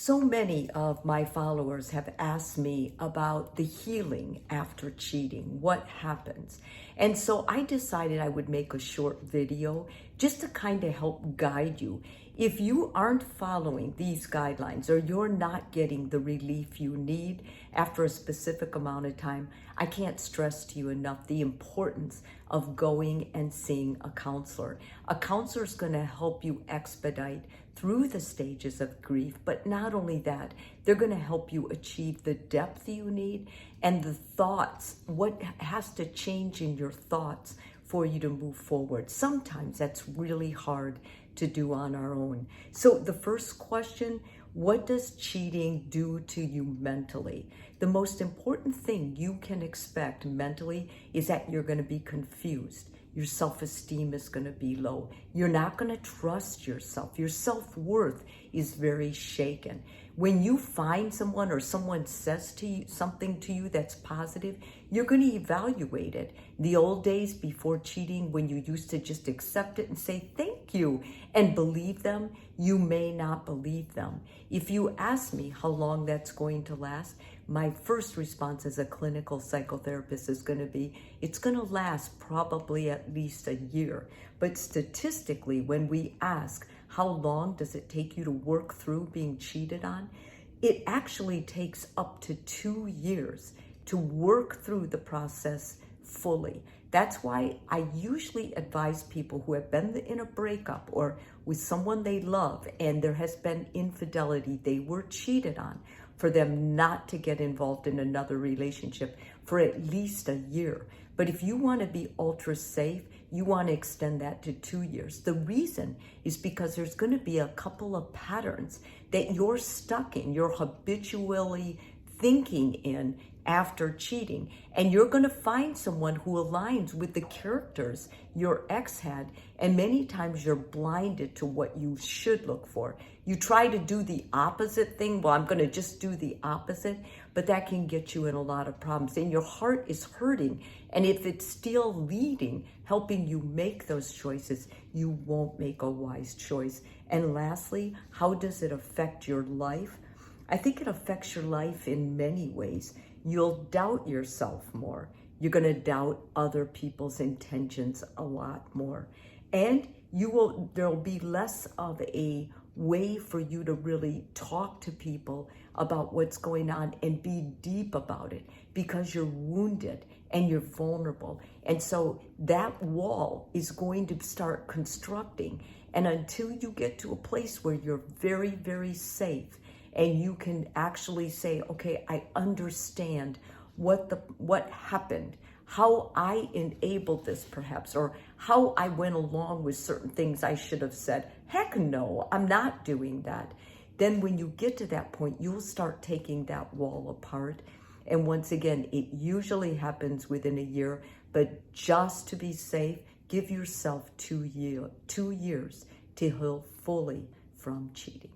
So many of my followers have asked me about the healing after cheating, what happens. And so I decided I would make a short video just to kind of help guide you. If you aren't following these guidelines or you're not getting the relief you need after a specific amount of time, I can't stress to you enough the importance of going and seeing a counselor. A counselor is going to help you expedite through the stages of grief, but not only that, they're going to help you achieve the depth you need and the thoughts, what has to change in your thoughts for you to move forward. Sometimes that's really hard to do on our own. So the first question, what does cheating do to you mentally? The most important thing you can expect mentally is that you're going to be confused. Your self-esteem is going to be low. You're not going to trust yourself. Your self-worth is very shaken. When you find someone or someone says to you something to you that's positive, you're going to evaluate it. The old days before cheating, when you used to just accept it and say thank you and believe them, you may not believe them. If you ask me how long that's going to last, my first response as a clinical psychotherapist is going to be, it's going to last probably at least a year. But statistically, when we ask, how long does it take you to work through being cheated on? It actually takes up to 2 years to work through the process fully. That's why I usually advise people who have been in a breakup or with someone they love and there has been infidelity, they were cheated on, for them not to get involved in another relationship for at least a year. But if you want to be ultra safe, you want to extend that to 2 years. The reason is because there's going to be a couple of patterns that you're stuck in, you're habitually thinking in after cheating. And you're going to find someone who aligns with the characters your ex had. And many times you're blinded to what you should look for. You try to do the opposite thing. Well, I'm going to just do the opposite. But that can get you in a lot of problems. And your heart is hurting. And if it's still leading, helping you make those choices, you won't make a wise choice. And lastly, how does it affect your life? I think it affects your life in many ways. You'll doubt yourself more. You're going to doubt other people's intentions a lot more. And there'll be less of a way for you to really talk to people about what's going on and be deep about it because you're wounded and you're vulnerable. And so that wall is going to start constructing. And until you get to a place where you're very, very safe, and you can actually say, okay, I understand what happened, how I enabled this perhaps, or how I went along with certain things I should have said, heck no, I'm not doing that. Then when you get to that point, you'll start taking that wall apart. And once again, it usually happens within a year, but just to be safe, give yourself 2 years to heal fully from cheating.